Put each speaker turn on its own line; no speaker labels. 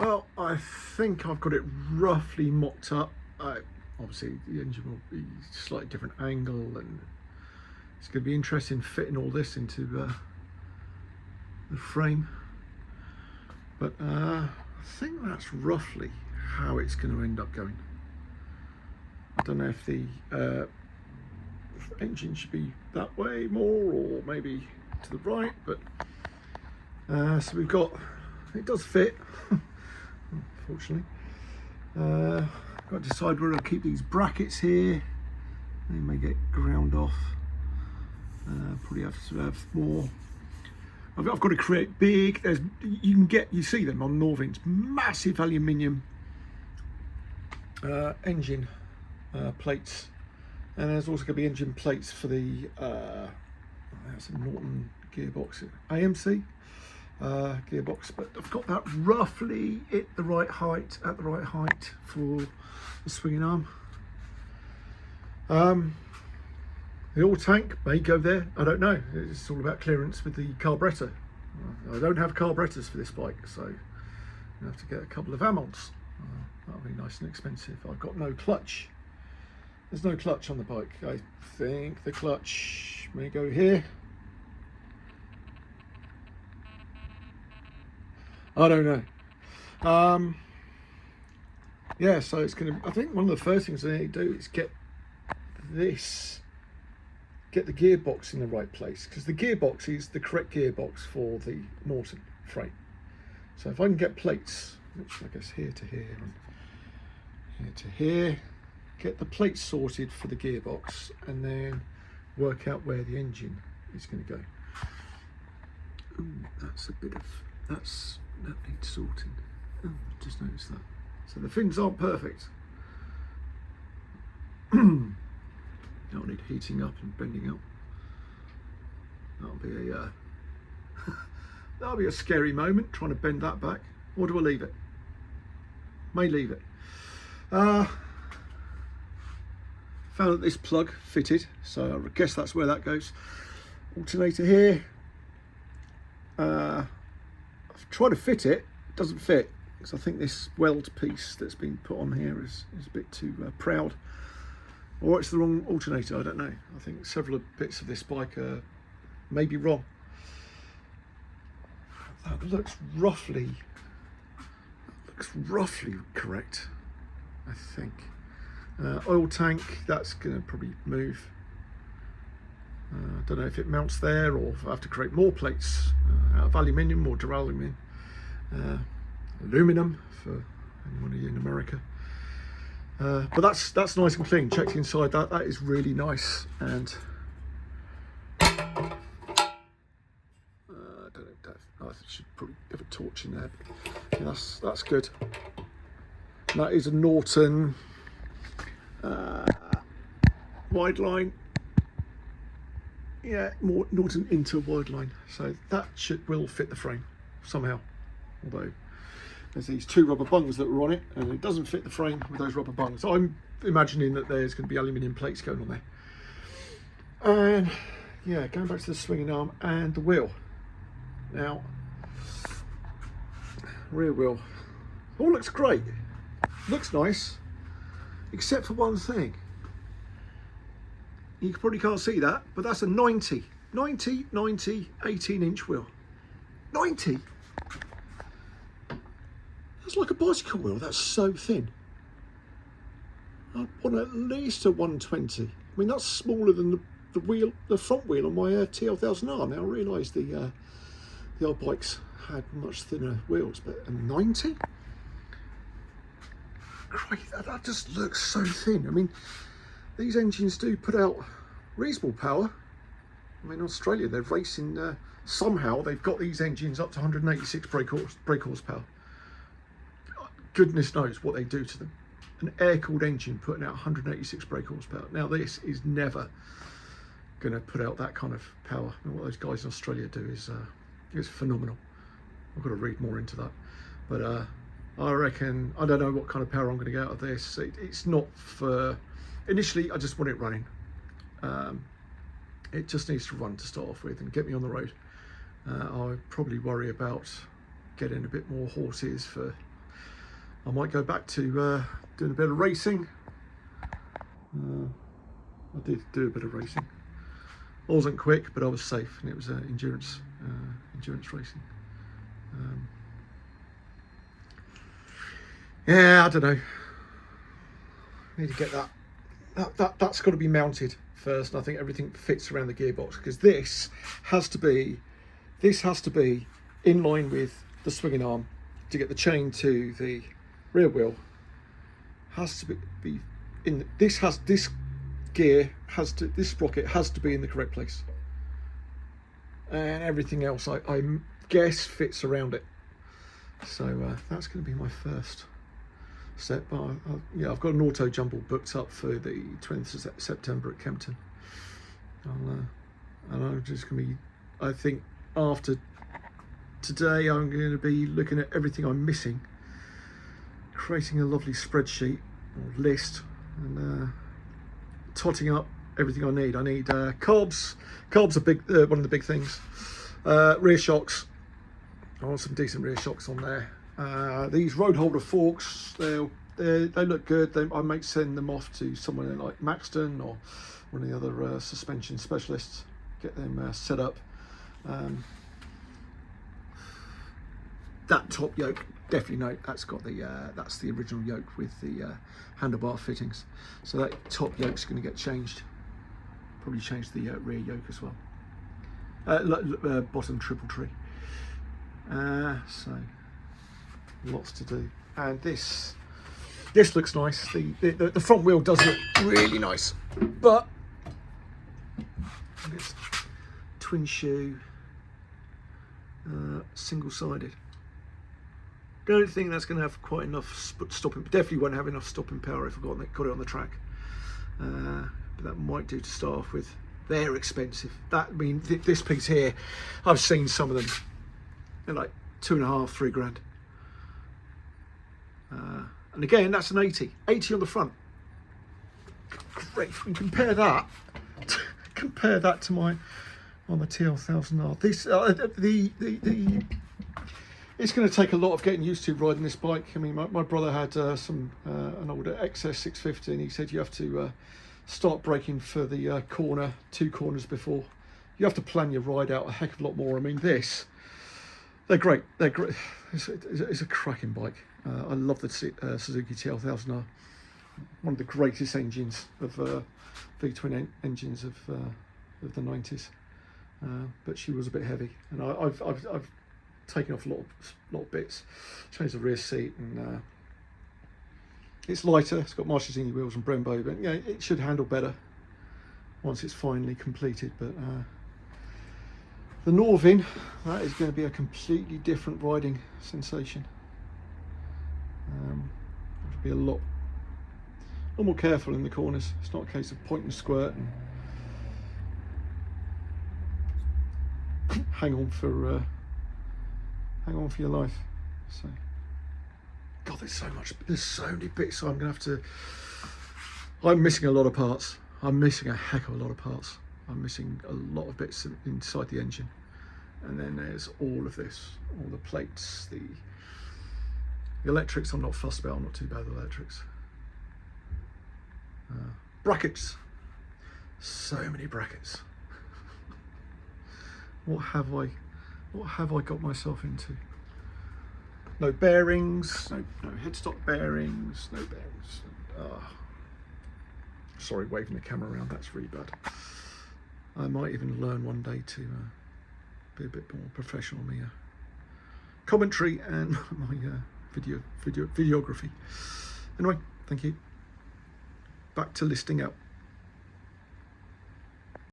Well, I think I've got it roughly mocked up. Obviously the engine will be slightly different angle, and it's going to be interesting fitting all this into the frame. But I think that's roughly how it's going to end up going. I don't know if the engine should be that way more, or maybe to the right, but so we've got, it does fit, unfortunately. Got to decide whether to keep these brackets here. They may get ground off. Probably have to have more. I've got to create big. You see them on Norvin's massive aluminium engine plates, and there's also going to be engine plates for the that's a Norton gearbox, AMC gearbox. But I've got that roughly at the right height for the swinging arm. The oil tank may go there, I don't know. It's all about clearance with the carburettor. I don't have carburettors for this bike, so I have to get a couple of ammounts. That'll be nice and expensive. I've got no clutch. There's no clutch on the bike. I think the clutch may go here. I don't know. Yeah, so it's gonna, I think one of the first things I need to do is get the gearbox in the right place, because the gearbox is the correct gearbox for the Norton frame. So if I can get plates, which I guess here to here and here to here, get the plates sorted for the gearbox, and then work out where the engine is going to go. Ooh, that's a bit of, that needs sorting. Oh, just noticed that. So the fins aren't perfect. That'll need heating up and bending up. That'll be a scary moment, trying to bend that back. Or do I leave it? May leave it. Found that this plug fitted, so I guess that's where that goes. Alternator here. I've tried to fit it, it doesn't fit, because I think this weld piece that's been put on here is a bit too proud. Or it's the wrong alternator, I don't know. I think several bits of this bike are maybe wrong. That looks roughly correct, I think. Oil tank, that's going to probably move. I don't know if it mounts there, or if I have to create more plates out of aluminium or duralumin. Aluminum for anyone of you in America. But that's nice and clean. Checked inside, that is really nice. And I don't know, I should probably have a torch in there. Yeah, that's good. And that is a Norton wide line. Yeah, more Norton into wide line. So that will fit the frame somehow. Although there's these two rubber bungs that were on it, and it doesn't fit the frame with those rubber bungs. So I'm imagining that there's going to be aluminium plates going on there. And yeah, going back to the swinging arm and the wheel. Now, rear wheel, all looks great, looks nice, except for one thing. You probably can't see that, but that's a 90, 18-inch wheel. 90. That's like a bicycle wheel. That's so thin. I want at least a 120. I mean, that's smaller than the front wheel on my TL1000R. Now I realise the old bikes had much thinner wheels, but a 90? Crikey, that just looks so thin. I mean, these engines do put out reasonable power. I mean, in Australia, they're racing. Somehow they've got these engines up to 186 brake horsepower. Goodness knows what they do to them. An air-cooled engine putting out 186 brake horsepower. Now this is never going to put out that kind of power. And what those guys in Australia do is phenomenal. I've got to read more into that. But I reckon, I don't know what kind of power I'm going to get out of this. It's not for, initially I just want it running. It just needs to run to start off with and get me on the road. I'll probably worry about getting a bit more horses for I might go back to doing a bit of racing. I did do a bit of racing. I wasn't quick, but I was safe, and it was endurance racing. Yeah, I don't know. Need to get that's got to be mounted first, and I think everything fits around the gearbox, because this has to be in line with the swinging arm to get the chain to the rear wheel. Has to be in this sprocket has to be in the correct place, and everything else I guess fits around it. So that's going to be my first step. Yeah, I've got an auto jumble booked up for the 20th of September at Kempton. And I'm just going to be, I think after today, I'm going to be looking at everything I'm missing, creating a lovely spreadsheet or list, and totting up everything I need. I need carbs. Carbs are big, one of the big things. Rear shocks. I want some decent rear shocks on there. These road holder forks, they look good. I might send them off to someone like Maxton or one of the other suspension specialists, get them set up. That top yoke, definitely note that's got the that's the original yoke with the handlebar fittings. So that top yoke's going to get changed. Probably change the rear yoke as well. Bottom triple tree. So lots to do, and this looks nice. The front wheel does look really nice, but it's twin shoe, single-sided. Don't think that's going to have quite enough stopping. Definitely won't have enough stopping power if I got it on the track. But that might do to start off with. They're expensive. This piece here, I've seen some of them. They're like 2.5, 3 grand. And again, that's an 80 on the front. Great. And compare that to my TL1000R. This it's going to take a lot of getting used to riding this bike. I mean, my brother had an older XS 650, and he said you have to start braking for the corner, 2 corners before. You have to plan your ride out a heck of a lot more. I mean, they're great. They're great. It's a cracking bike. I love the Suzuki TL1000R. One of the greatest engines of V-twin engines of the 90s. But she was a bit heavy, and I've taken off a lot of bits, changed the rear seat, and it's lighter. It's got Marchesini wheels and Brembo, but yeah, it should handle better once it's finally completed. But the Norvin, that is going to be a completely different riding sensation. Have to be a lot more careful in the corners. It's not a case of point and squirt and hang on for your life. So, God, there's so many bits. So I'm missing a lot of parts. I'm missing a heck of a lot of parts. I'm missing a lot of bits inside the engine, and then there's all of this, all the plates, the electrics. I'm not fussed about. I'm not too bad with electrics. Brackets, so many brackets. What have I got myself into? No bearings, no headstock bearings, no bearings. Sorry, waving the camera around, that's really bad. I might even learn one day to be a bit more professional on the commentary and my videography. Anyway, thank you. Back to listing out.